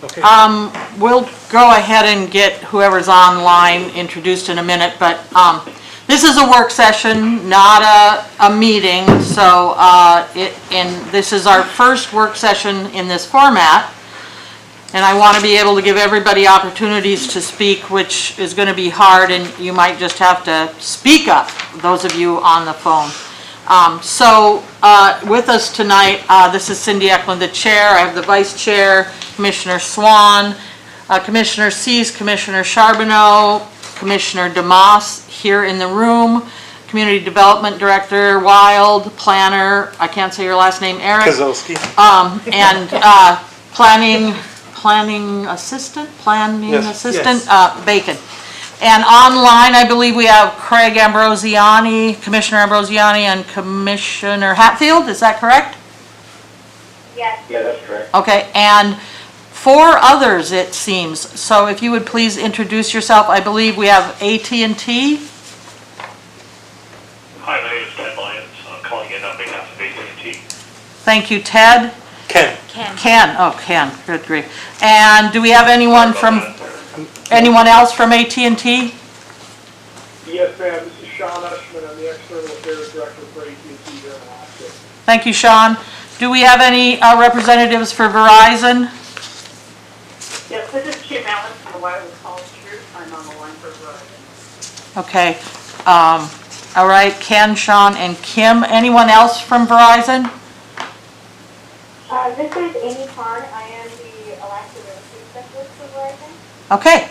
Okay. We'll go ahead and get whoever's online introduced in a minute, but this is a work session, not a meeting, so and this is our first work session in this format, and I want to be able to give everybody opportunities to speak, which is going to be hard, and you might just have to speak up, those of you on the phone. With us tonight, this is Cindy Eklund, the chair. I have the vice chair, Commissioner Swan, Commissioner Cease, Commissioner Charbonneau, Commissioner DeMoss here in the room, Community Development Director Wild, Planner, I can't say your last name, Eric. Kozlowski. And planning assistant, Bacon. And online, I believe we have Craig Ambrosiani, Commissioner Ambrosiani, and Commissioner Hatfield, is that correct? Yes. Yeah, that's correct. Okay, and 4 others, it seems. So if you would please introduce yourself. I believe we have AT&T. Hi, my name is Ted Lyons. I'm calling in on behalf of AT&T. Thank you, Ted. Ken. Ken, good grief. And do we have anyone else from AT&T? Yes, ma'am. This is Sean Ushman. I'm the External Affairs Director for AT&T here in Alaska. Thank you, Sean. Do we have any representatives for Verizon? Yes, this is Kim Allen from the Wireless College Group. I'm on the line for Verizon. Okay. All right, Ken, Sean, and Kim. Anyone else from Verizon? This is Amy Karn. I am the Alaska Real Estate Specialist for Verizon. Okay.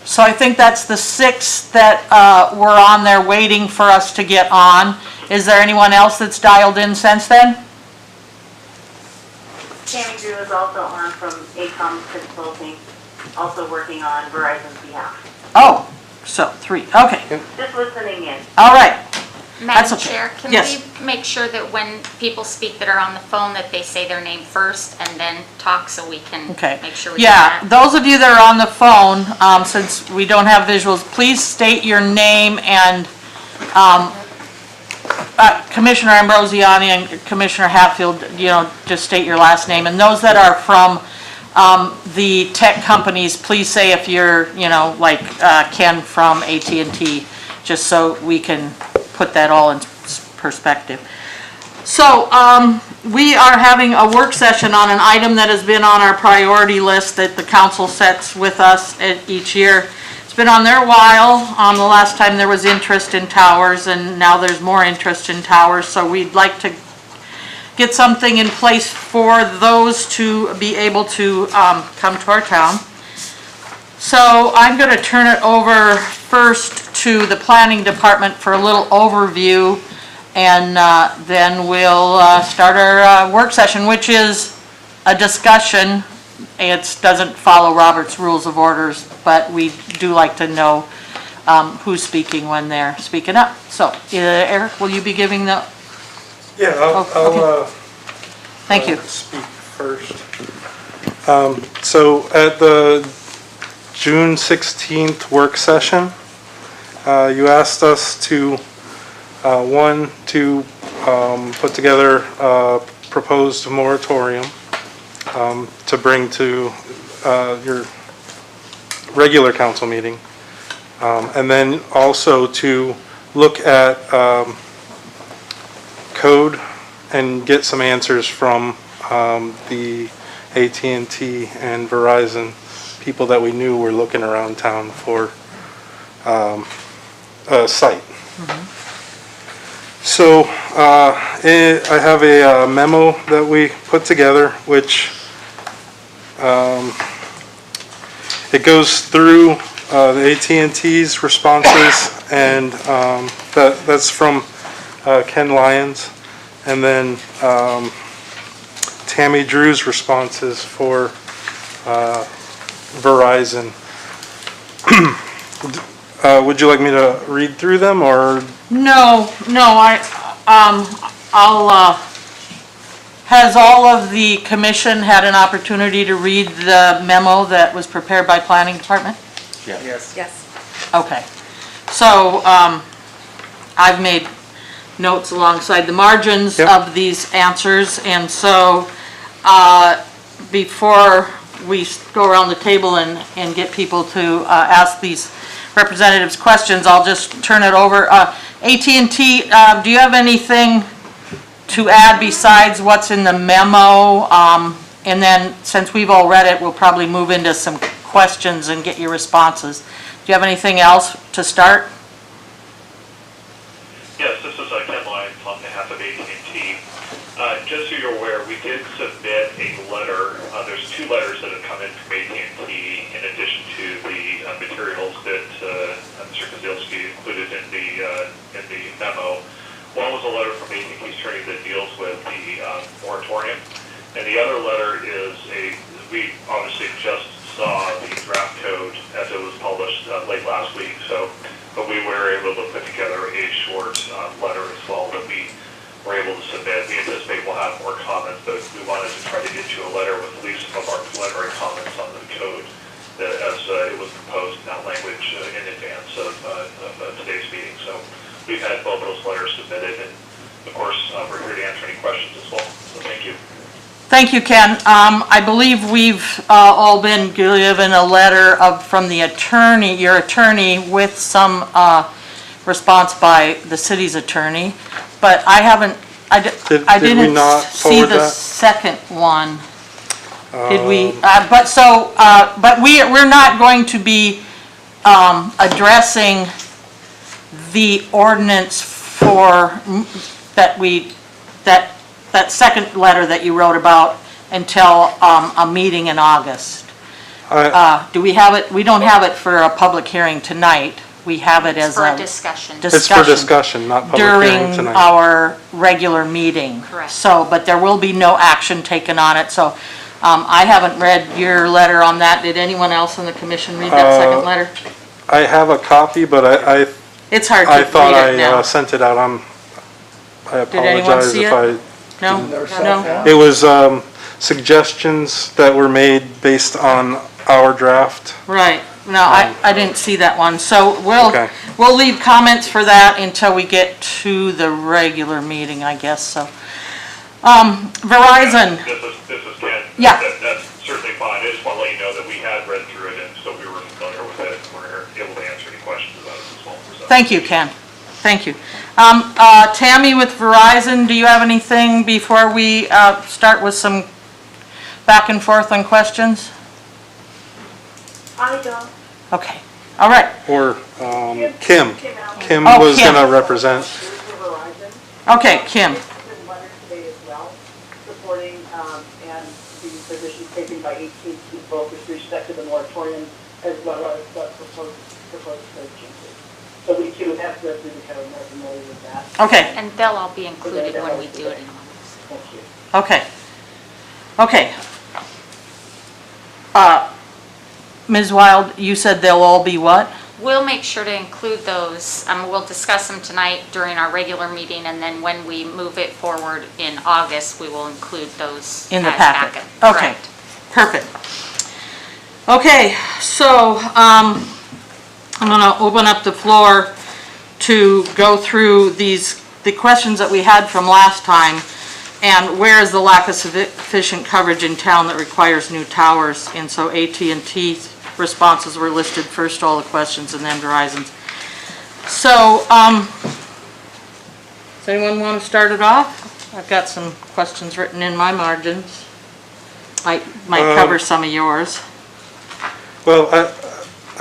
So I think that's the 6 that were on there waiting for us to get on. Is there anyone else that's dialed in since then? Tammy Drew is also on from ACOM Consulting, also working on Verizon's behalf. Oh, so 3. Okay. Just listening in. All right. Madam That's okay. Chair, can Yes. we make sure that when people speak that are on the phone, that they say their name first and then talk so we can Okay. make sure we do Yeah, that? those of you that are on the phone, since we don't have visuals, please state your name and Commissioner Ambrosiani and Commissioner Hatfield, just state your last name. And those that are from the tech companies, please say if you're, like Ken from AT&T, just so we can put that all in perspective. So we are having a work session on an item that has been on our priority list that the council sets with us each year. It's been on there a while. The last time there was interest in towers, and now there's more interest in towers. So we'd like to get something in place for those to be able to come to our town. So I'm going to turn it over first to the planning department for a little overview, and then we'll start our work session, which is a discussion. It doesn't follow Robert's Rules of Orders, but we do like to know who's speaking when they're speaking up. So, Eric, will you be giving the... Yeah, I'll Thank you. speak first. So at the June 16th work session, you asked us to, put together a proposed moratorium to bring to your regular council meeting, and then also to look at code and get some answers from the AT&T and Verizon people that we knew were looking around town for a site. So I have a memo that we put together, which it goes through the AT&T's responses, and that's from Ken Lyons, and then Tammy Drew's responses for Verizon. Would you like me to read through them, or? No, has all of the commission had an opportunity to read the memo that was prepared by planning department? Yes. Yes. Okay. So, I've made notes alongside the margins Yep. of these answers, and so, before we go around the table and get people to ask these representatives questions, I'll just turn it over. AT&T, do you have anything to add besides what's in the memo? And then, since we've all read it, we'll probably move into some questions and get your responses. Do you have anything else to start? Yes, this is Ken Lyons on behalf of AT&T. Just so you're aware, we did submit a letter. There's 2 letters that have come in from AT&T in addition to the materials that Mr. Kozlowski included in the memo. One was a letter from AT&T's attorney that deals with the moratorium, and the other letter is we obviously just saw the draft code as it was published late last week, but we were able to put together a short letter as well that we were able to submit. We anticipate we'll have more comments, but we wanted to try to get you a letter with at least some of our preliminary comments on the code as it was proposed in that language in advance of today's meeting. So we've had both those letters submitted, and of course, we're here to answer any questions as well. So thank you. Thank you, Ken. I believe we've all been given a letter from the attorney, your attorney, with some response by the city's attorney, but I haven't, I Did we didn't not see forward the that? second one. Did we? But we're not going to be addressing the ordinance for that second letter that you wrote about until a meeting in August. Do we have it? We don't have it for a public hearing tonight. We have it as For a a discussion. It's for discussion, not public hearing during tonight. our regular meeting. Correct. So, but there will be no action taken on it, so I haven't read your letter on that. Did anyone else on the commission read that second letter? I have a copy, but I It's hard to I read thought it I now. sent it out. I Did anyone apologize see if it? No? No? It was suggestions that were made based on our draft. Right. No, I didn't see that one. So Okay. we'll leave comments for that until we get to the regular meeting, I guess, so. Verizon, This is Ken. Yeah. That's certainly fine. I just want to let you know that we had read through it, and so we were familiar with it, and we're able to answer any questions about it as well. So. thank you, Ken. Thank you. Tammy with Verizon, do you have anything before we start with some back and forth on questions? I don't. Okay, all right. Or Kim. Kim Oh, was Kim. going to represent. Verizon. Okay, Kim. There's been letters today as well, supporting, and the positions taken by AT&T both with respect to the moratorium as well as the proposed code changes. So we too have read through the code and are familiar with that. Okay, And they'll all be included when we do it in August. Thank you. okay. Okay. Ms. Wild, you said they'll all be what? We'll make sure to include those, we'll discuss them tonight during our regular meeting, and then when we move it forward in August, we will include those In the as packet. backup. Okay, Correct. perfect. Okay, so I'm going to open up the floor to go through the questions that we had from last time, and where is the lack of sufficient coverage in town that requires new towers? And so AT&T's responses were listed first, all the questions, and then Verizon's. So, does anyone want to start it off? I've got some questions written in my margins. Might cover some of yours. Well,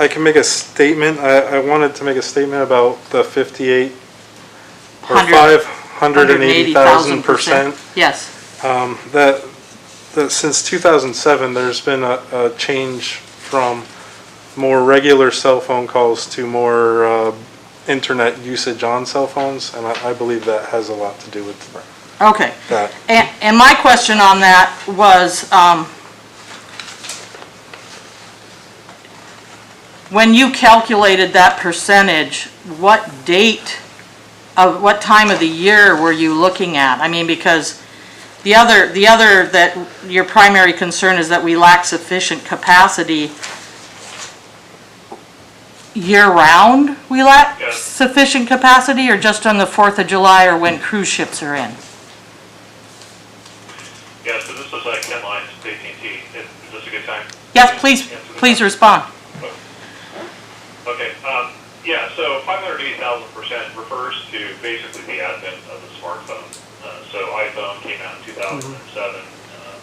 I can make a statement. I wanted to make a statement about the 58 or 580,000%. Yes, That since 2007, there's been a change from more regular cell phone calls to more internet usage on cell phones, and I believe that has a lot to do with okay. that. And my question on that was, when you calculated that percentage, what time of the year were you looking at? I mean, because the other that your primary concern is that we lack sufficient capacity year-round, we lack Yes. sufficient capacity, or just on the 4th of July or when cruise ships are in? Yeah, so this is Ken Lyons, AT&T. Is this a good time? Yes, please respond. Okay, yeah, so 580,000% refers to basically the advent of the smartphone. So iPhone came out in 2007,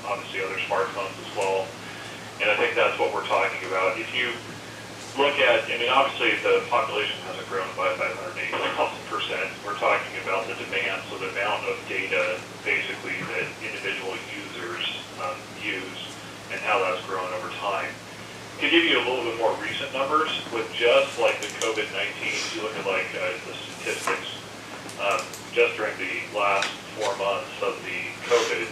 obviously other smartphones as well. And I think that's what we're talking about. If you look at, I mean, obviously the population hasn't grown by 580,000%. We're talking about the demand, so the amount of data basically that individual users use and how that's grown over time. To give you a little bit more recent numbers, with just like the COVID-19, if you look at like the statistics, just during the last 4 months of the COVID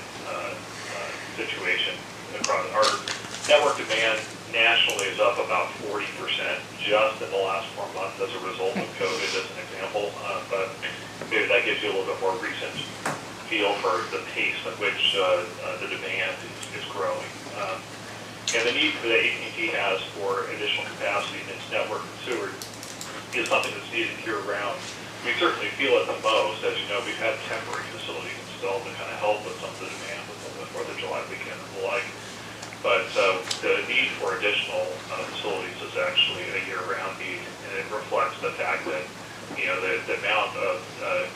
situation, across our network demand nationally is up about 40% just in the last 4 months as a result of COVID, as an example. But maybe that gives you a little bit more recent feel for the pace at which the demand is growing. And the need that AT&T has for additional capacity in its network and sewer is something that's needed year-round. We certainly feel it the most. As you know, we've had temporary facilities installed to kind of help with some of the demand with the 4th of July weekend and the like. But the need for additional facilities is actually a year-round need, and it reflects the fact that, you know, the amount of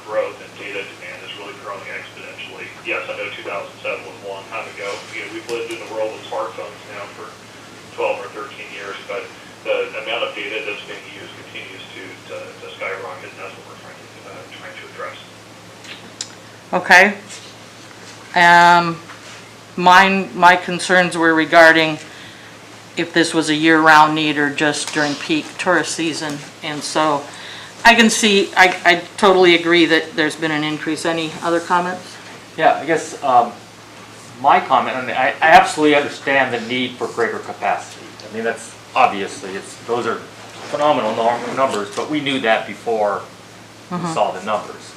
growth in data demand is really growing exponentially. Yes, I know 2007 was a long time ago. You know, we've lived in the world of smartphones now for 12 or 13 years, but the amount of data that's being used continues to skyrocket, and that's what we're trying to address. Okay. My concerns were regarding if this was a year-round need or just during peak tourist season. And so I can see, I totally agree that there's been an increase. Any other comments? Yeah, I guess my comment, and I absolutely understand the need for greater capacity. I mean, that's obviously, those are phenomenal numbers, but we knew that before we saw the numbers.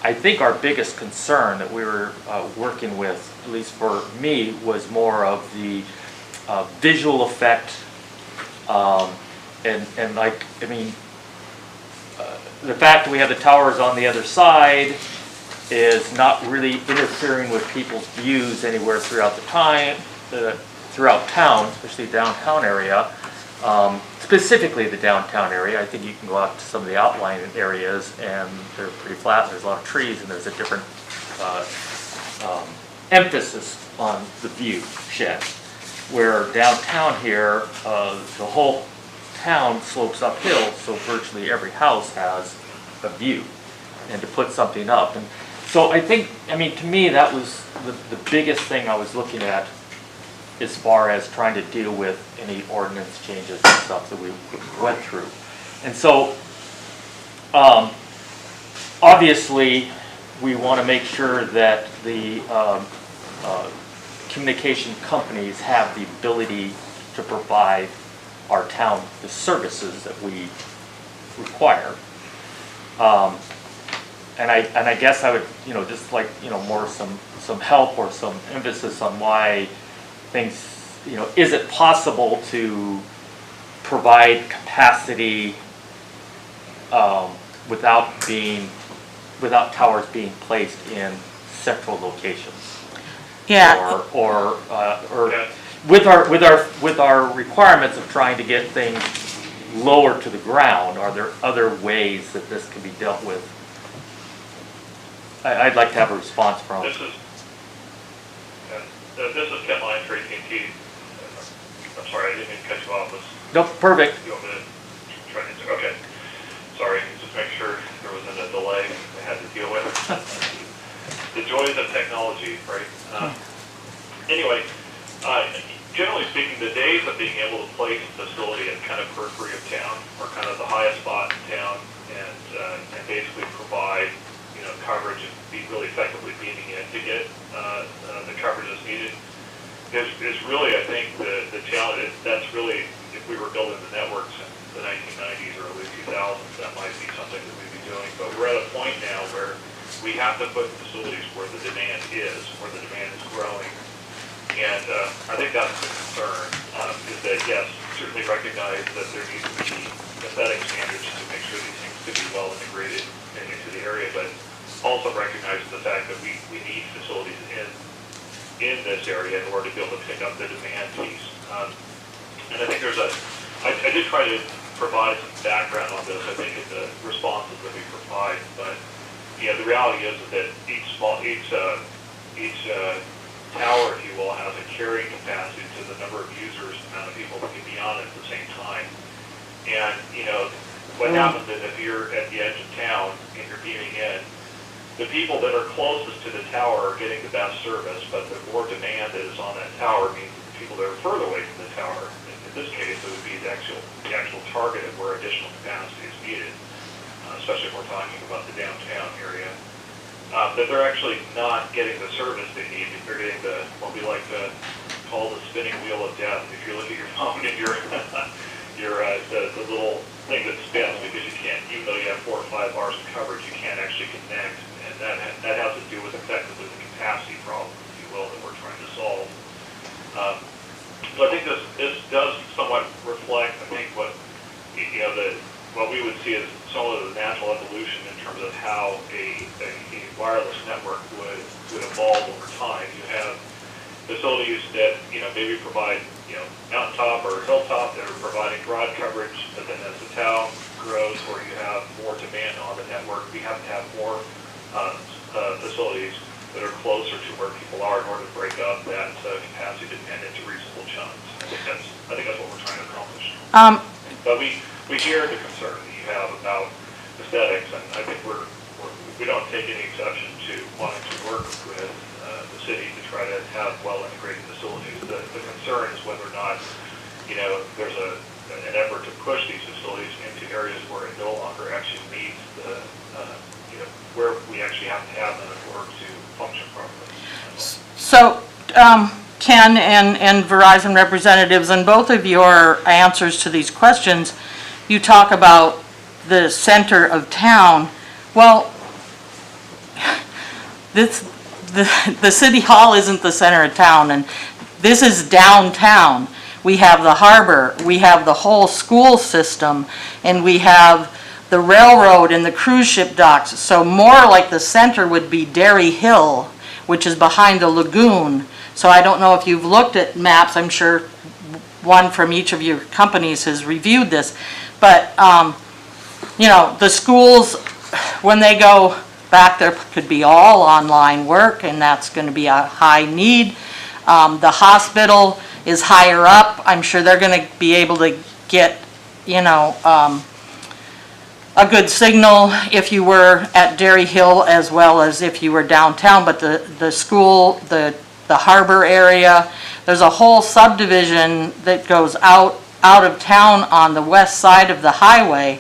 I think our biggest concern that we were working with, at least for me, was more of the visual effect, and like, I mean, the fact that we have the towers on the other side is not really interfering with people's views anywhere throughout throughout town, especially the downtown area. Specifically the downtown area. I think you can go out to some of the outlying areas and they're pretty flat, there's a lot of trees, and there's a different emphasis on the view shed. Where downtown here, the whole town slopes uphill, so virtually every house has a view, and to put something up. And so I think, I mean, to me, that was the biggest thing I was looking at as far as trying to deal with any ordinance changes and stuff that we went through. And so, obviously, we want to make sure that the communication companies have the ability to provide our town the services that we require. And I guess I would, you know, just like, you know, more some help or some emphasis on why things, you know, is it possible to provide capacity without towers being placed in central locations? Yeah. Or with our requirements of trying to get things lower to the ground, are there other ways that this can be dealt with? I'd like to have a response from. This is Ken Lyons for AT&T. I'm sorry, I didn't mean to cut you off. Nope, perfect. You want me to try to answer? Okay. Sorry, just make sure there wasn't a delay I had to deal with. The joys of technology, right? Anyway, generally speaking, the days of being able to place a facility at kind of periphery of town, or kind of the highest spot in town, and basically provide, you know, coverage and be really effectively beaming in to get the coverage that's needed is really, I think, the challenge. That's really, if we were building the networks in the 1990s or early 2000s, that might be something that we'd be doing. But we're at a point now where we have to put facilities where the demand is, where the demand is growing. And I think that's the concern, is that, yes, certainly recognize that there needs to be aesthetic standards to make sure these things could be well integrated into the area, but also recognize the fact that we need facilities in this area in order to be able to pick up the demand piece. And I think I did try to provide some background on this, I think, in the responses that we provide, but, the reality is that each tower, if you will, has a carrying capacity to the number of users, the amount of people that can be on it at the same time. And, what happens is if you're at the edge of town and you're beaming in, the people that are closest to the tower are getting the best service, but the more demand that is on that tower means that the people that are further away from the tower, in this case, it would be the actual target of where additional capacity is needed, especially if we're talking about the downtown area, that they're actually not getting the service they need. They're getting what we like to call the spinning wheel of death. If you look at your phone and the little thing that spins because you can't, even though you have 4 or 5 bars of coverage, you can't actually connect. And that has to do with effectively the capacity problem, if you will, that we're trying to solve. So I think this does somewhat reflect, I think, what we would see as some of the natural evolution in terms of how a wireless network would evolve over time. You have facilities that maybe provide mountaintop or hilltop that are providing broad coverage, but then as the town grows, where you have more demand on the network, we have to have more facilities that are closer to where people are in order to break up that capacity demand into reasonable chunks. I think that's what we're trying to accomplish. But we hear the concern that you have about aesthetics, and I think we don't take any exception to wanting to work with the city to try to have well-integrated facilities. The concern is whether or not there's an effort to push these facilities into areas where it no longer actually meets where we actually have to have them in order to function properly. So, Ken and Verizon representatives, in both of your answers to these questions, you talk about the center of town. Well, the city hall isn't the center of town, and this is downtown. We have the harbor, we have the whole school system, and we have the railroad and the cruise ship docks. So more like the center would be Dairy Hill, which is behind the lagoon. So I don't know if you've looked at maps. I'm sure one from each of your companies has reviewed this. But, the schools, when they go back, there could be all online work, and that's going to be a high need. The hospital is higher up. I'm sure they're going to be able to get, a good signal if you were at Dairy Hill as well as if you were downtown. But the school, the harbor area, there's a whole subdivision that goes out of town on the west side of the highway,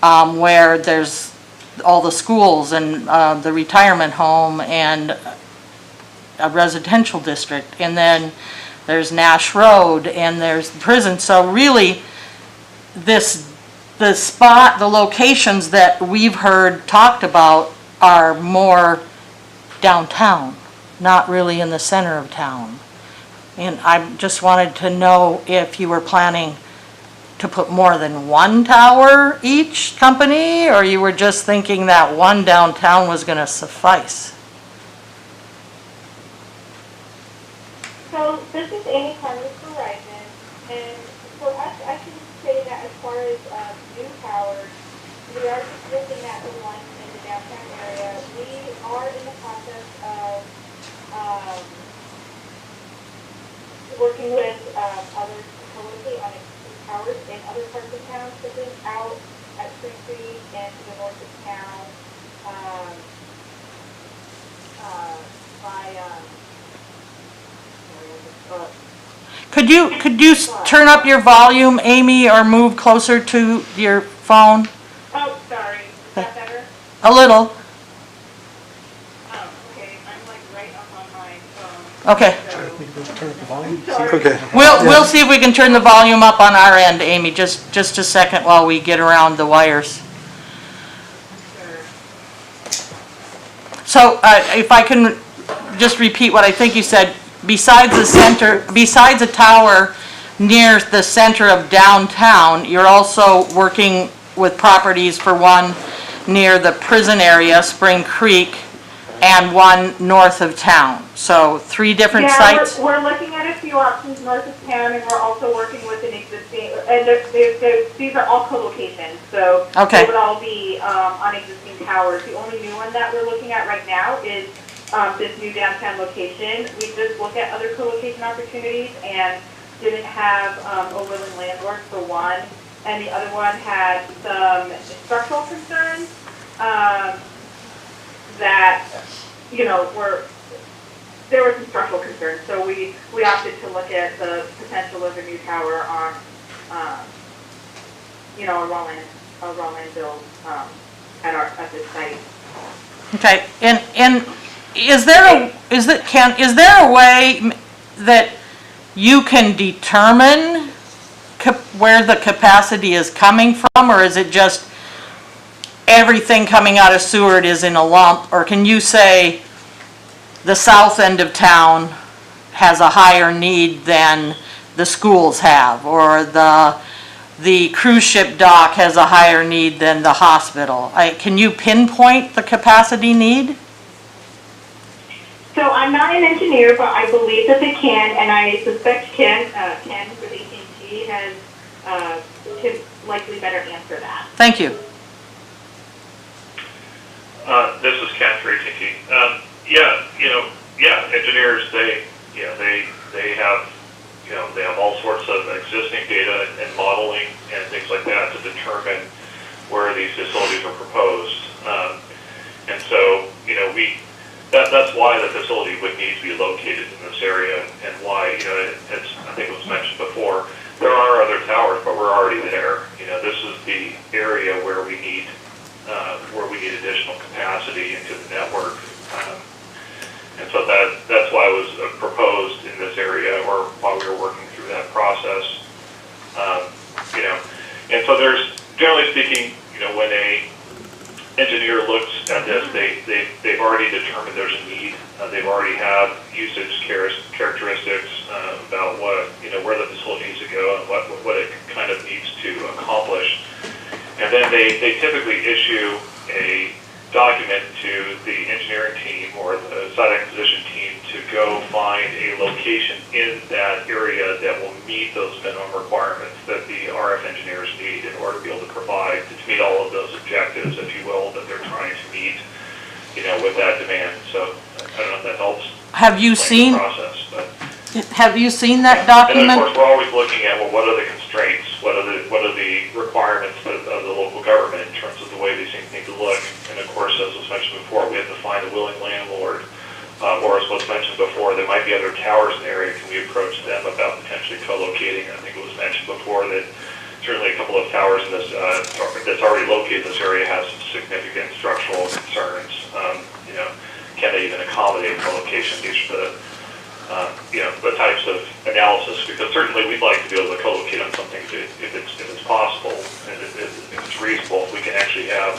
where there's all the schools and the retirement home and a residential district. And then there's Nash Road and there's the prison. So really, the locations that we've heard talked about are more downtown, not really in the center of town. And I just wanted to know if you were planning to put more than one tower each company, or you were just thinking that one downtown was going to suffice? So this is Amy Carmen with Verizon, and for us, I can say that as far as new towers, we are just looking at the one in the downtown area. We are in the process of working with others totally on towers in other parts of town, such as out at Spring Creek and to the north of town, Could you turn up your volume, Amy, or move closer to your phone? Oh, sorry. Is that better? A little. Oh, okay. I'm like right up on my phone. Okay. Okay. We'll see if we can turn the volume up on our end, Amy. Just a second while we get around the wires. So if I can just repeat what I think you said, besides a tower near the center of downtown, you're also working with properties for one near the prison area, Spring Creek, and one north of town. So 3 different sites? Yeah, we're looking at a few options north of town, and we're also working with an and these are all co-locations, so Okay. they would all be on existing towers. The only new one that we're looking at right now is this new downtown location. We did look at other co-location opportunities and didn't have a willing landlord for one, and the other one had some structural concerns that, you know, there were some structural concerns, so we opted to look at the potential of a new tower on, you know, a Roland build at this site. Okay, and is there a way that you can determine where the capacity is coming from, or is it just everything coming out of Seward is in a lump, or can you say the south end of town has a higher need than the schools have, or the cruise ship dock has a higher need than the hospital? Can you pinpoint the capacity need? So I'm not an engineer, but I believe that they can, and I suspect Ken with AT&T could likely better answer that. Thank you. This is Ken for AT&T. Engineers, they have all sorts of existing data and modeling and things like that to determine where these facilities are proposed. And so, that's why the facility would need to be located in this area, and why, I think it was mentioned before, there are other towers, but we're already there. This is the area where we need additional capacity into the network. And so that's why it was proposed in this area, or while we were working through that process. And so there's, generally speaking, when a engineer looks at this, they've already determined there's a need. They've already have usage characteristics about where the facility needs to go and what it kind of needs to accomplish. And then they typically issue a document to the engineering team or the site acquisition team to go find a location in that area that will meet those minimum requirements that the RF engineers need in order to be able to provide, to meet all of those objectives, if you will, that they're trying to meet, with that demand. So I don't know if that helps. Have you seen? The process, but. Have you seen that And document? of course, we're always looking at, well, what are the constraints? What are the requirements of the local government in terms of the way these things need to look? And of course, as was mentioned before, we have to find a willing landlord. Or as was mentioned before, there might be other towers in the area. Can we approach them about potentially co-locating? I think it was mentioned before that certainly a couple of towers in this that's already located in this area has some significant structural concerns. Can they even accommodate co-location? These are the types of analysis, because certainly we'd like to be able to co-locate on something if it's possible and if it's reasonable. If we can actually have,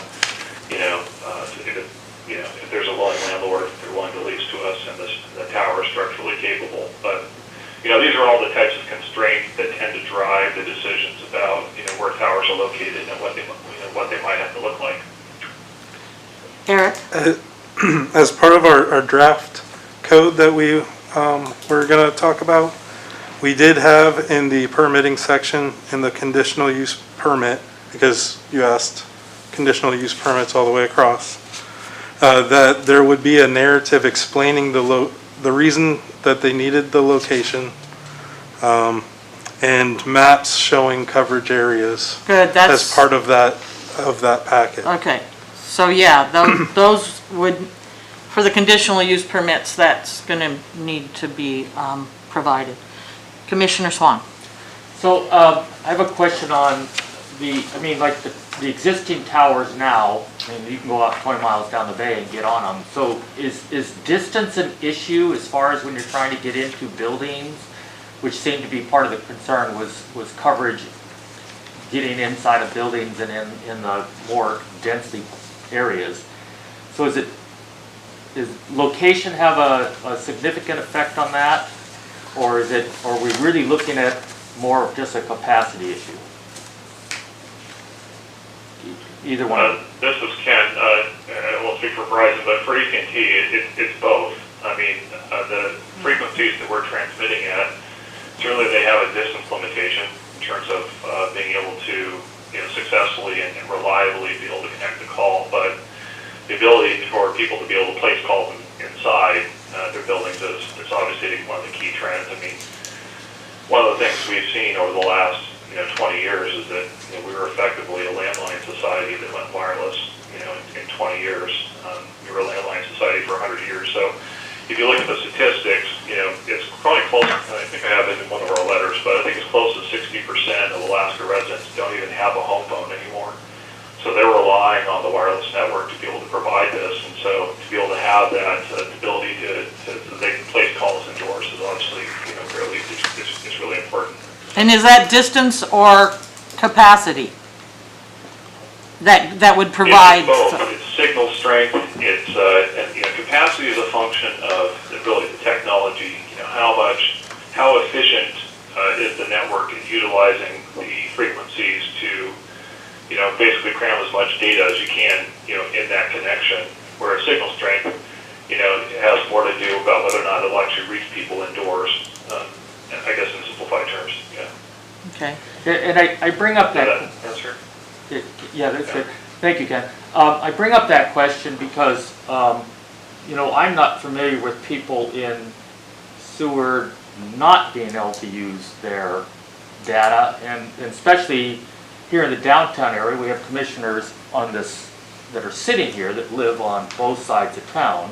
if there's a willing landlord, if they're willing to lease to us, and the tower is structurally capable. But these are all the types of constraints that tend to drive the decisions about where towers are located and what they might have to look like. Eric? As part of our draft code that we're going to talk about, we did have in the permitting section in the conditional use permit, because you asked conditional use permits all the way across, that there would be a narrative explaining the reason that they needed the location, and maps showing coverage areas. Good, as part of that packet. Okay, so yeah, those would, for the conditional use permits, that's gonna need to be provided. Commissioner Swan. So, I have a question on the existing towers now. You can go out 20 miles down the bay and get on them. So is distance an issue as far as when you're trying to get into buildings, which seemed to be part of the concern was coverage getting inside of buildings and in the more densely areas. So does location have a significant effect on that? Or are we really looking at more of just a capacity issue? Either one. This is Ken. I won't speak for Verizon, but for AT&T, it's both. I mean, the frequencies that we're transmitting at, certainly they have a distance limitation. in terms of being able to, successfully and reliably be able to connect the call, but the ability for people to be able to place calls inside their buildings is obviously one of the key trends. I mean, one of the things we've seen over the last 20 years is that we were effectively a landline society that went wireless. In 20 years, we were a landline society for 100 years. So if you look at the statistics, it's probably close. I think I have it in one of our letters, but I think it's close to 60% of Alaska residents don't even have a home phone anymore. So they're relying on the wireless network to be able to provide this, and so to be able to have that ability to they can place calls indoors is obviously really it's really important. And is that distance or capacity that would provide? It's both. It's signal strength. It's capacity is a function of the ability, the technology. How efficient is the network in utilizing the frequencies to basically cram as much data as you can in that connection. Whereas signal strength it has more to do about whether or not it'll actually reach people indoors. I guess in simplified terms. Yeah. Okay. And I bring up Does that. that answer? Yeah, that's good. Thank you, Ken. I bring up that question because, I'm not familiar with people in Seward not being able to use their data, and especially here in the downtown area, we have commissioners on this that are sitting here that live on both sides of town.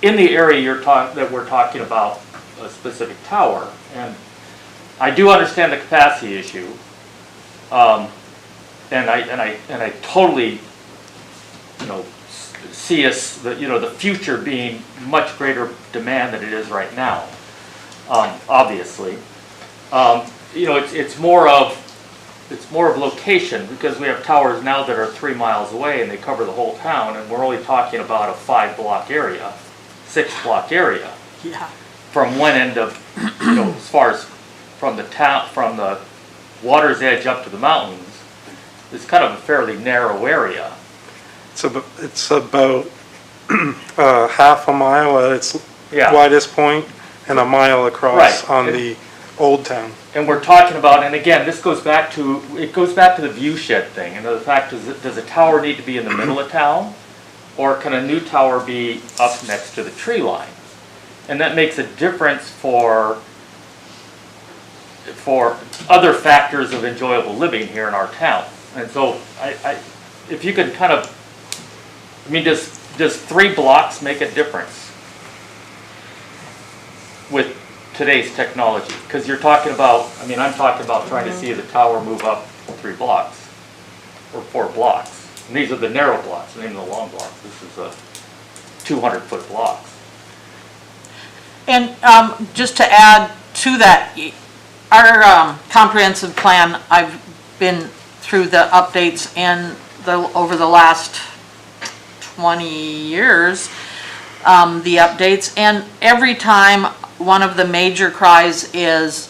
In the area that we're talking about, a specific tower, and I do understand the capacity issue. And I totally, see us, the future being much greater demand than it is right now. Obviously, it's more of location, because we have towers now that are 3 miles away and they cover the whole town, and we're only talking about a 5-block area, 6-block area. Yeah. From one end of, as far as from the water's edge up to the mountains. It's kind of a fairly narrow area. It's about half a mile at its widest point and a mile across on the old town. And we're talking about, and again, this goes back to the view shed thing. And the fact is, does a tower need to be in the middle of town? Or can a new tower be up next to the tree line? And that makes a difference for other factors of enjoyable living here in our town. And so, if you could kind of, does 3 blocks make a difference with today's technology? Because you're talking about, I'm talking about trying to see the tower move up 3 blocks or 4 blocks. And these are the narrow blocks, and even the long blocks. This is a 200-foot blocks. And just to add to that, our comprehensive plan, I've been through the updates over the last 20 years, the updates, and every time one of the major cries is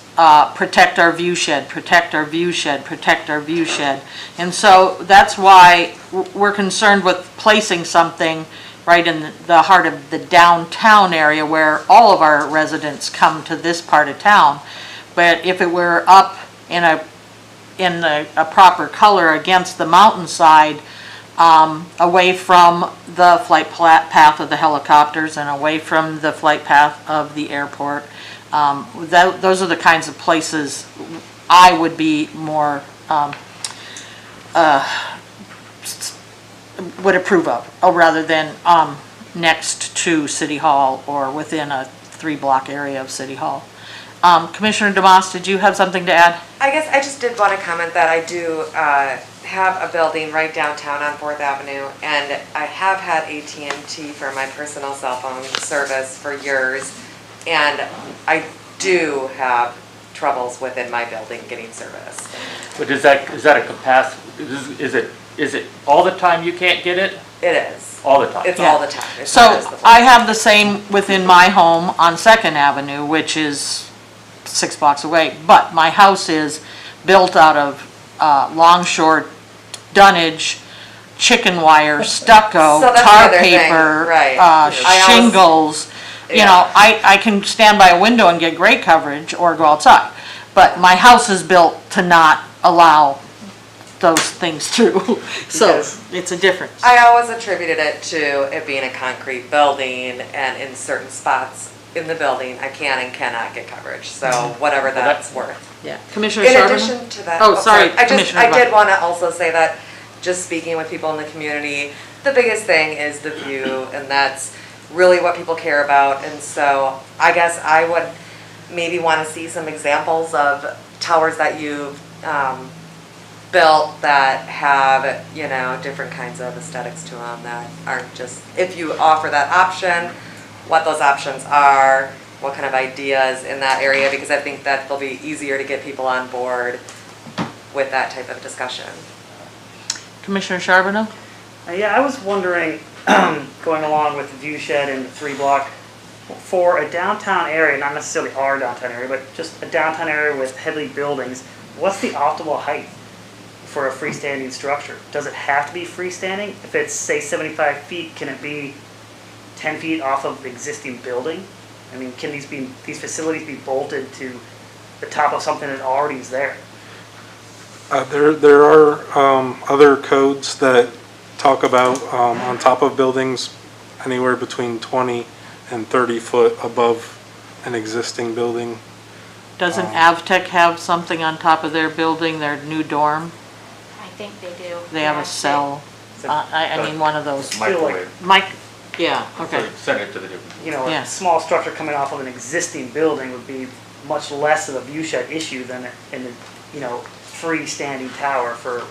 protect our view shed, protect our view shed, protect our view shed. And so that's why we're concerned with placing something right in the heart of the downtown area where all of our residents come to this part of town. But if it were up in a proper color against the mountainside, away from the flight path of the helicopters and away from the flight path of the airport, those are the kinds of places I would be more would approve of, rather than next to City Hall or within a 3-block area of City Hall. Commissioner DeMoss, did you have something to add? I guess I just did want to comment that I do have a building right downtown on 4th Avenue, and I have had AT&T for my personal cell phone service for years, and I do have troubles within my building getting service. But is that a capacity? Is it all the time you can't get it? It is. All the time? It's all the time. It's So not just the I have the same within my home on 2nd Avenue, which is 6 blocks away, but my house is built out of longshore dunnage, chicken wire, stucco, So that's the tar other thing, paper, right. shingles. You know, I can stand by a window and get great coverage or go outside. But my house is built to not allow those things through, so Because- it's a difference. I always attributed it to it being a concrete building, and in certain spots in the building, I can and cannot get coverage, so whatever that's worth. Yeah. Commissioner In Charbonneau? addition to that. Oh, sorry, I Commissioner did Buck. want to also say that, just speaking with people in the community, the biggest thing is the view, and that's really what people care about. And so I guess I would maybe want to see some examples of towers that you've built that have, you know, different kinds of aesthetics to them that aren't just, if you offer that option, what those options are, what kind of ideas in that area, because I think that they'll be easier to get people on board with that type of discussion. Commissioner Charbonneau? Yeah, I was wondering, going along with the view shed and the 3-block, for a downtown area, not necessarily our downtown area, but just a downtown area with heavy buildings, what's the optimal height for a freestanding structure? Does it have to be freestanding? If it's, say, 75 feet, can it be 10 feet off of the existing building? I mean, can these facilities be bolted to the top of something that already is there? There are other codes that talk about on top of buildings anywhere between 20 and 30 foot above an existing building. Doesn't Avtech have something on top of their building, their new dorm? I think they do. They have Yeah, a cell, I mean, one of those. Microwave. Mike, yeah, okay. So send it to the different. You know, Yeah. a small structure coming off of an existing building would be much less of a view shed issue than in the, you know, freestanding tower for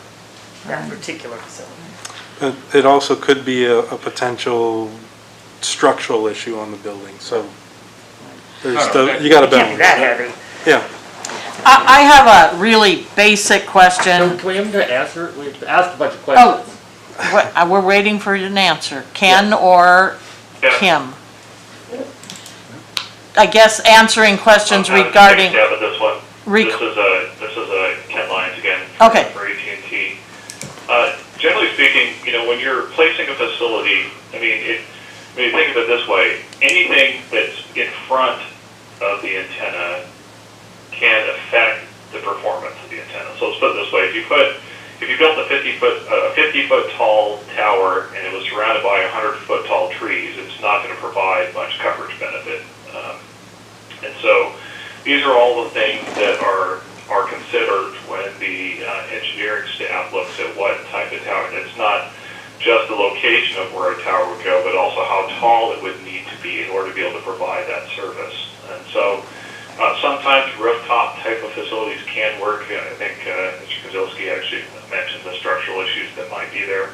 that particular facility. It also could be a potential structural issue on the building, so there's you gotta It can't be balance. that heavy. Yeah. I have a really basic So question. can we have him to answer? We've asked a bunch of Oh, questions. we're waiting for an answer. Ken or Yeah. Kim? I guess answering questions I'll regarding, take a stab at this one. Rec- This is Ken Lyons again. Okay. For AT&T. Generally speaking, you know, when you're placing a facility, I mean, when you think of it this way, anything that's in front of the antenna can affect the performance of the antenna. So let's put it this way: if you built a 50-foot tall tower and it was surrounded by 100-foot tall trees, it's not going to provide much coverage benefit. And so these are all the things that are considered when the engineering staff looks at what type of tower. And it's not just the location of where a tower would go, but also how tall it would need to be in order to be able to provide that service. And so sometimes rooftop type of facilities can work. I think Mr. Kozilski actually mentioned the structural issues that might be there.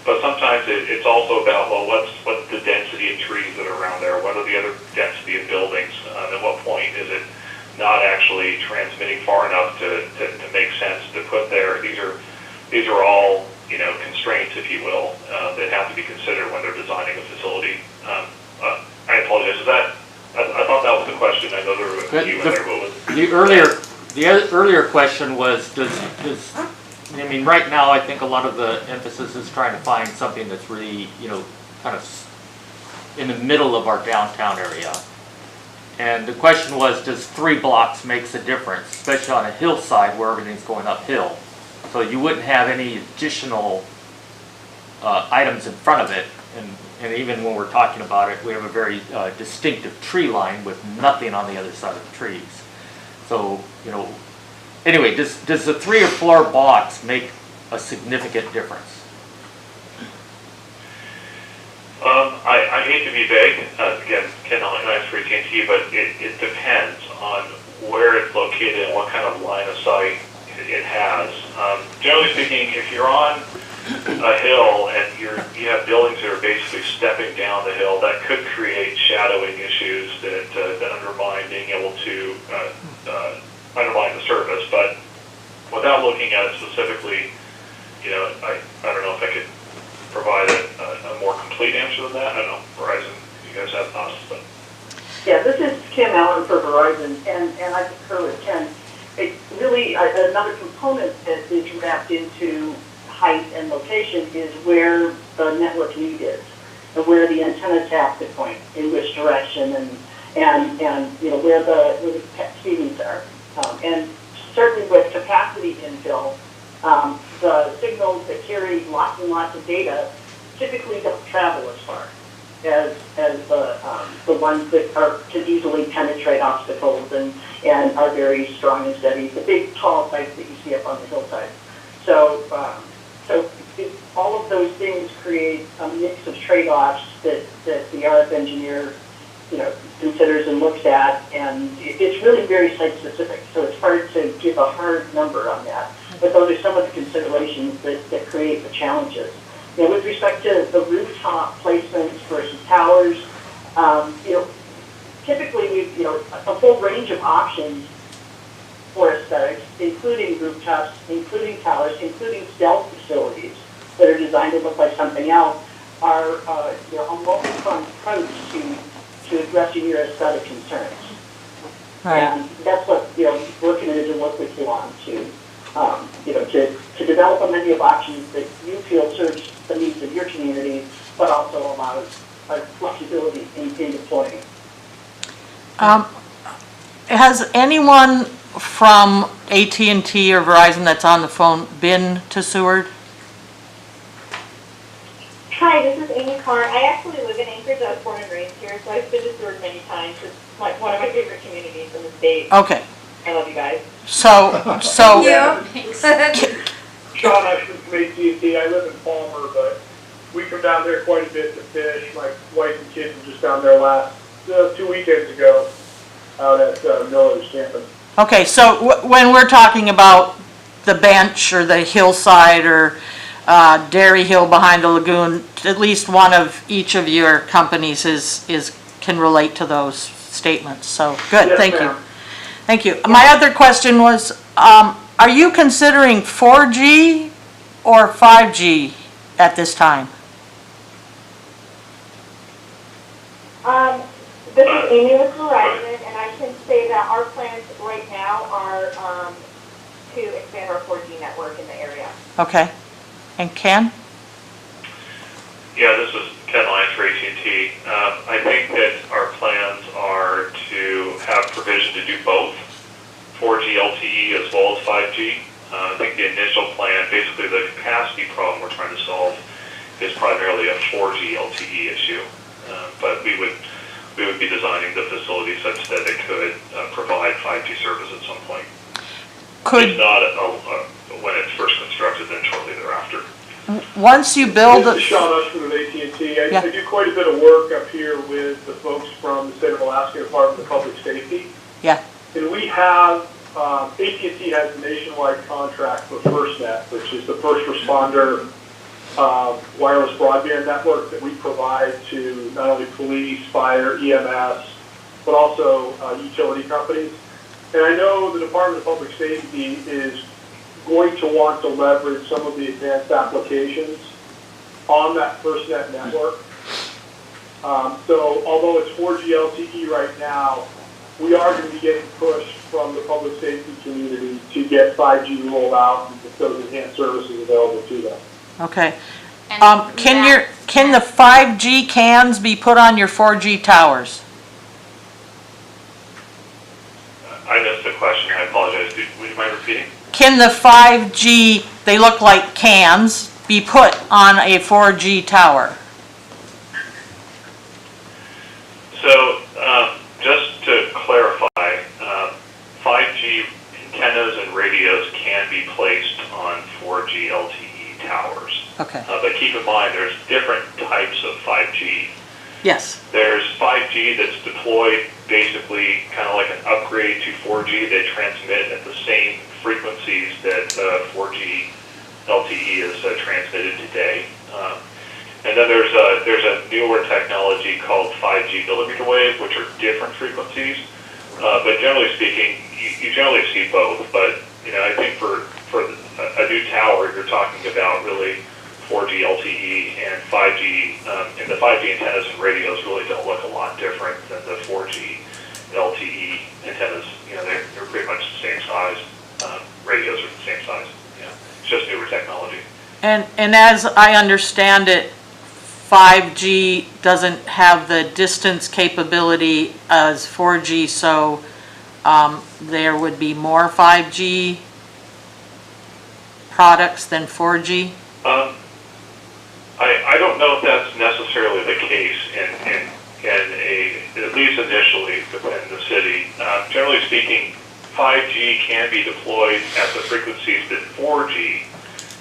But sometimes it's also about, well, what's the density of trees that are around there? What are the other density of buildings? At what point is it not actually transmitting far enough to make sense to put there? These are all, you know, constraints, if you will, that have to be considered when they're designing a facility. I apologize. I thought that was the question. I know there were a few in there, but was The earlier question was, I mean, right now, I think a lot of the emphasis is trying to find something that's really, you know, kind of in the middle of our downtown area. And the question was, does 3 blocks makes a difference, especially on a hillside where everything's going uphill? So you wouldn't have any additional items in front of it. And even when we're talking about it, we have a very distinctive tree line with nothing on the other side of the trees. So, you know, anyway, does the 3 or 4 blocks make a significant difference? I hate to be vague. Again, Ken Lyons for AT&T, but it depends on where it's located and what kind of line of sight it has. Generally speaking, if you're on a hill and you have buildings that are basically stepping down the hill, that could create shadowing issues that undermine being able to undermine the service. But without looking at it specifically, you know, I don't know if I could provide a more complete answer than that. I don't know, Verizon, you guys have thoughts? But. Yeah, this is Kim Allen for Verizon, and I concur with Ken. It really, another component that is wrapped into height and location is where the network lead is, and where the antennas have to point, in which direction, and you know, where the speedings are. And certainly with capacity infill, the signals that carry lots and lots of data typically don't travel as far as the ones that can easily penetrate obstacles and are very strong and steady, the big tall sites that you see up on the hillside. So all of those things create a mix of trade-offs that the RF engineer, considers and looks at, and it's really very site-specific, so it's hard to give a hard number on that. But those are some of the considerations that create the challenges. With respect to the rooftop placements versus towers, typically we've, a full range of options for aesthetics, including rooftops, including towers, including stealth facilities that are designed to look like something else, are a multi-pronged approach to addressing your aesthetic concerns. Right. And that's what, we're committed to work with you on to develop a menu of options that you feel serves the needs of your community, but also allows flexibility in deploying. Has anyone from AT&T or Verizon that's on the phone been to Seward? Hi, this is Amy Carr. I actually live in Anchorage. I was born and raised here, so I've been to Seward many times. It's like one of my favorite communities in the state. Okay, I love you guys. so, Yeah. Sean Ashman from AT&T. I live in Palmer, but we come down there quite a bit to fish. My wife and kids were just down there last 2 weekends ago out at Miller's camping. okay, so when we're talking about the bench or the hillside or Dairy Hill behind the lagoon, at least one of each of your companies can relate to those statements, so good, Yes, thank you. ma'am. Thank you. My other question was, are you considering 4G or 5G at this time? This is Amy with Verizon, and I can say that our plans right now are to expand our 4G network in the area. Okay, and Ken? Yeah, this is Ken Lyons for AT&T. I think that our plans are to have provision to do both 4G LTE as well as 5G. I think the initial plan, basically the capacity problem we're trying to solve is primarily a 4G LTE issue. But we would be designing the facility such that it could provide 5G service at some point. If not when it's first constructed, then shortly thereafter. Once you build This is a, Sean Ashman with AT&T. I Yeah. do quite a bit of work up here with the folks from the State of Alaska Department of Public Safety. yeah, And we have, AT&T has a nationwide contract with FirstNet, which is the first responder wireless broadband network that we provide to not only police, fire, EMS, but also utility companies. And I know the Department of Public Safety is going to want to leverage some of the advanced applications on that FirstNet network. So although it's 4G LTE right now, we are going to be getting pushed from the public safety community to get 5G rolled out and get those enhanced services available to them. okay. And Can the 5G cans be put on your 4G towers? I missed the question. I apologize. Would you mind repeating? Can the 5G, they look like cans, be put on a 4G tower? So, just to clarify, 5G antennas and radios can be placed on 4G LTE towers. Okay, But keep in mind, there's different types of 5G. yes, There's 5G that's deployed basically kind of like an upgrade to 4G. They transmit at the same frequencies that 4G LTE is transmitted today. And then there's a newer technology called 5G millimeter wave, which are different frequencies. But generally speaking, you generally see both. But I think for a new tower, you're talking about really 4G LTE and 5G. And the 5G antennas and radios really don't look a lot different than the 4G LTE antennas. They're pretty much the same size. Radios are the same size. It's just newer technology. and as I understand it, 5G doesn't have the distance capability as 4G, so there would be more 5G products than 4G? I don't know if that's necessarily the case at least initially within the city. Generally speaking, 5G can be deployed at the frequencies that 4G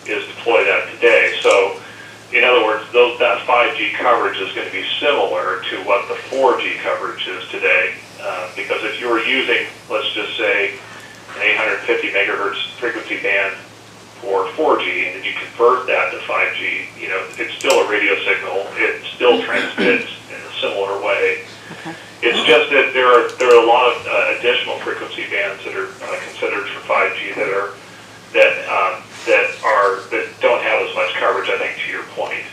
is deployed at today. So, in other words, that 5G coverage is going to be similar to what the 4G coverage is today. Because if you were using, let's just say, an 850 megahertz frequency band for 4G, and then you convert that to 5G, it's still a radio signal. It still transmits in a similar way. It's just that there are a lot of additional frequency bands that are considered for 5G that don't have as much coverage, I think, to your point.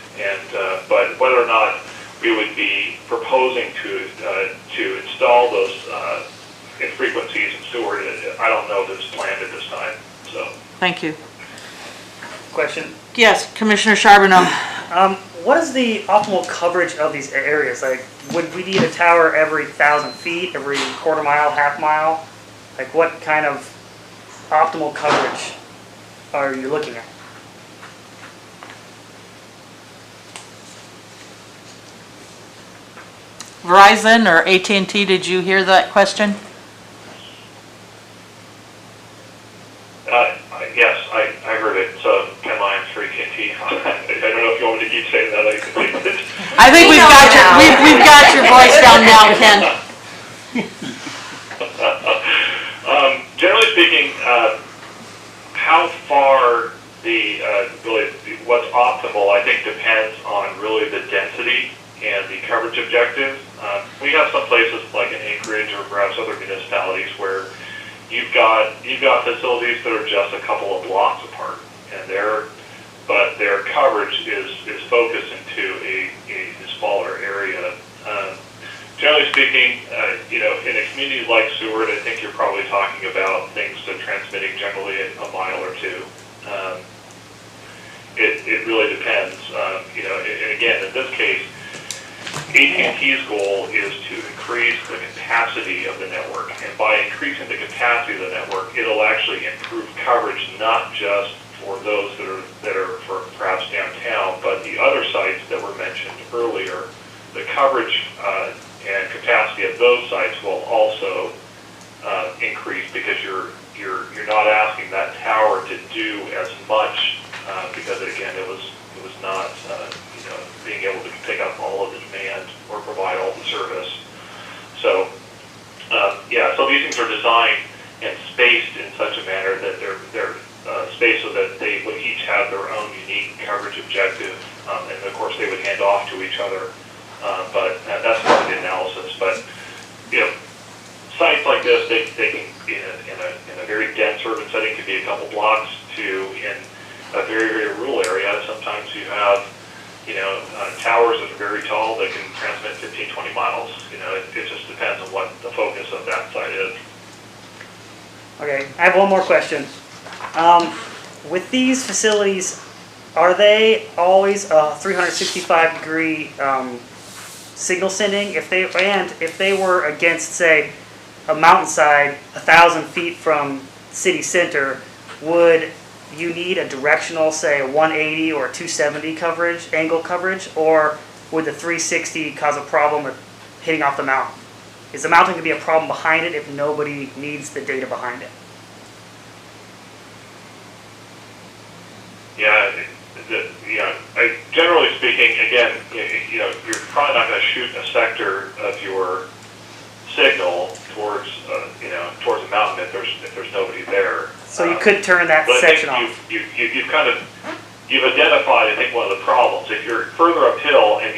But whether or not we would be proposing to install those in frequencies in Seward, I don't know if it's planned at this time. So. Thank you. Question. Yes, Commissioner Charbonneau. What is the optimal coverage of these areas? Like, would we need a tower every 1,000 feet, every quarter mile, half mile? Like, what kind of optimal coverage are you looking at? Verizon or AT&T, did you hear that question? Yes, I heard it. So 10 lines for AT&T. I don't know if you want me to keep saying that. I think we've got your voice down now, Ken. Generally speaking, how far what's optimal, I think, depends on really the density and the coverage objective. We have some places like in Anchorage or perhaps other municipalities where you've got facilities that are just a couple of blocks apart, but their coverage is focused into a smaller area. Generally speaking, in a community like Seward, I think you're probably talking about things that transmitting generally a mile or two. It really depends. And again, in this case, AT&T's goal is to increase the capacity of the network, and by increasing the capacity of the network, it'll actually improve coverage not just for those that are for perhaps downtown, but the other sites that were mentioned earlier. The coverage and capacity of those sites will also increase because you're not asking that tower to do as much because again it was not being able to pick up all of the demand or provide all the service. So so these things are designed and spaced in such a manner that they're spaced so that they would each have their own unique coverage objective, and of course they would hand off to each other. But that's part of the analysis. But sites like this, they can in a very dense urban setting can be a couple blocks to in a very, very rural area. Sometimes you have towers that are very tall that can transmit 15, 20 miles. It just depends on what the focus of that site is. Okay, I have one more question. With these facilities, are they always a 365-degree signal sending? If they were against, say, a mountainside 1,000 feet from city center, would you need a directional, say, a 180 or 270 angle coverage, or would the 360 cause a problem with hitting off the mountain? Is the mountain going to be a problem behind it if nobody needs the data behind it? Generally speaking, again, you're probably not going to shoot a sector of your signal towards a mountain if there's nobody there. So you could turn that section off. You've identified, I think, one of the problems. If you're further uphill and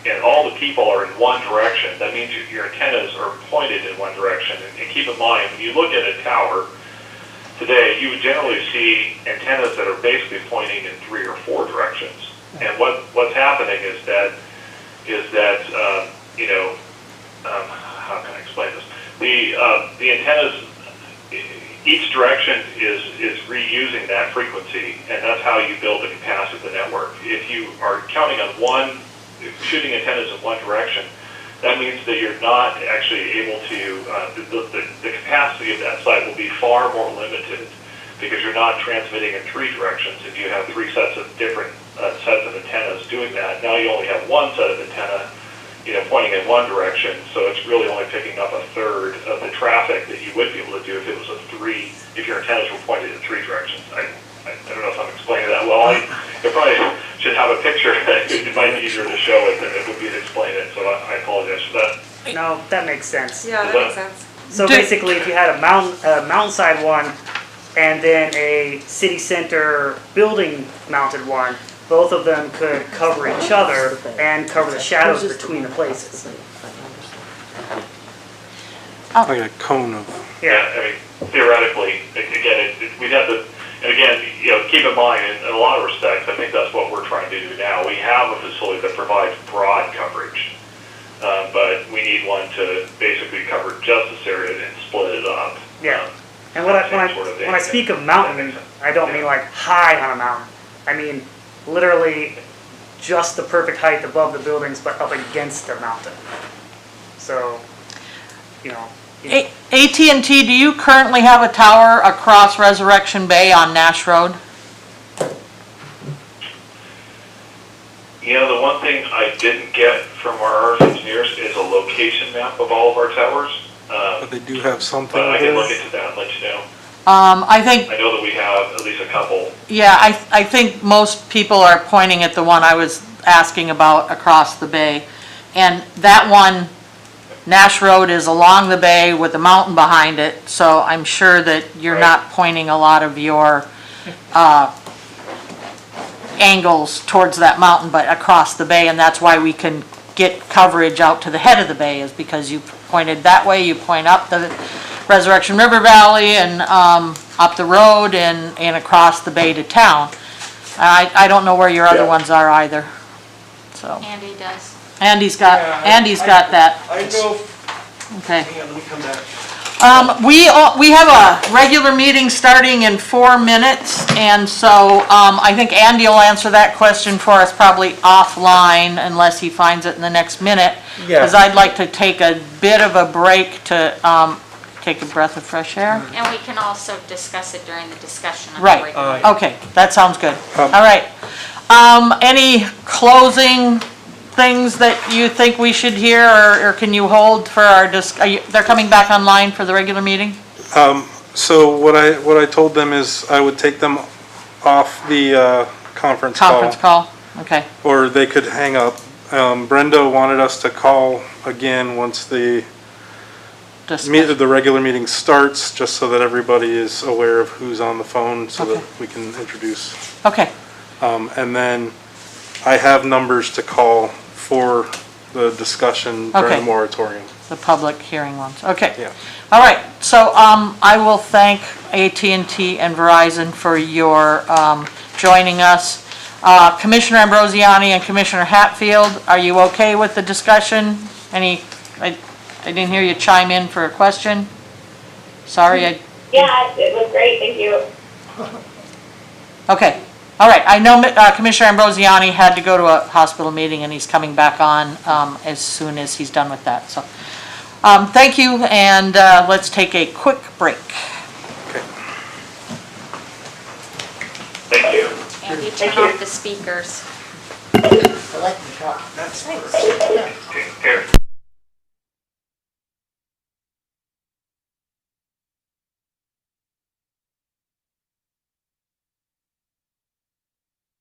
and all the people are in one direction, that means your antennas are pointed in one direction. And keep in mind, when you look at a tower today, you would generally see antennas that are basically pointing in 3 or 4 directions. And what's happening is that how can I explain this? The antennas, each direction is reusing that frequency, and that's how you build the capacity of the network. If you are counting on shooting antennas in one direction, that means that you're not actually able to, the capacity of that site will be far more limited because you're not transmitting in three directions. If you have three sets of different sets of antennas doing that, now you only have one set of antenna, pointing in one direction, so it's really only picking up a third of the traffic that you would be able to do if it was if your antennas were pointed in three directions. I don't know if I'm explaining that well. I probably should have a picture. It might be easier to show it than it would be to explain it, so I apologize for that. No, that makes sense. Yeah, that makes sense. So basically, if you had a mountainside one and then a city center building mounted one, both of them could cover each other and cover the shadows between the places. Like a cone of, Yeah, I mean, theoretically, again, we'd have to, and again, keep in mind, in a lot of respects, I think that's what we're trying to do now. We have a facility that provides broad coverage, but we need one to basically cover just this area and split it up. Yeah. And when I speak of mountain, I don't mean like high on a mountain. I mean literally just the perfect height above the buildings, but up against the mountain. So, AT&T, do you currently have a tower across Resurrection Bay on Nash Road? The one thing I didn't get from our RF engineers is a location map of all of our towers. but they do have something But I can look there. into that and let you know. I think, I know that we have at least a couple. yeah, I think most people are pointing at the one I was asking about across the bay. And that one, Nash Road is along the bay with a mountain behind it, so I'm sure that you're not pointing a lot of your angles towards that mountain, but across the bay, and that's why we can get coverage out to the head of the bay, is because you pointed that way, you point up the Resurrection River Valley and up the road and across the bay to town. I don't know where your other Yeah. ones are either, so. Andy does. Andy's got that. I know, Okay. hang on, let me come back. We have a regular meeting starting in 4 minutes, and so, I think Andy will answer that question for us probably offline unless he finds it in the next minute. Yeah. Because I'd like to take a bit of a break to, take a breath of fresh air. And we can also discuss it during the discussion of the Right, regular. okay, that sounds good. All right. Any closing things that you think we should hear, or can you hold for our they're coming back online for the regular meeting? So what I told them is I would take them off the conference call. Conference call, okay. Or they could hang up. Brenda wanted us to call again once the regular meeting starts, just so that everybody is aware of who's on the phone, so that we can introduce. Okay, And then I have numbers to call for the discussion during Okay. the moratorium. the public hearing ones, okay. Yeah. All right, so I will thank AT&T and Verizon for your joining us. Commissioner Ambrosiani and Commissioner Hatfield, are you okay with the discussion? I didn't hear you chime in for a question. Sorry, Yeah, it was great, thank you. okay. All right, I know Commissioner Ambrosiani had to go to a hospital meeting and he's coming back on as soon as he's done with that, so. Thank you, and let's take a quick break. Thank you. Andy, turn off the speakers. I like the talk. That's first. Here.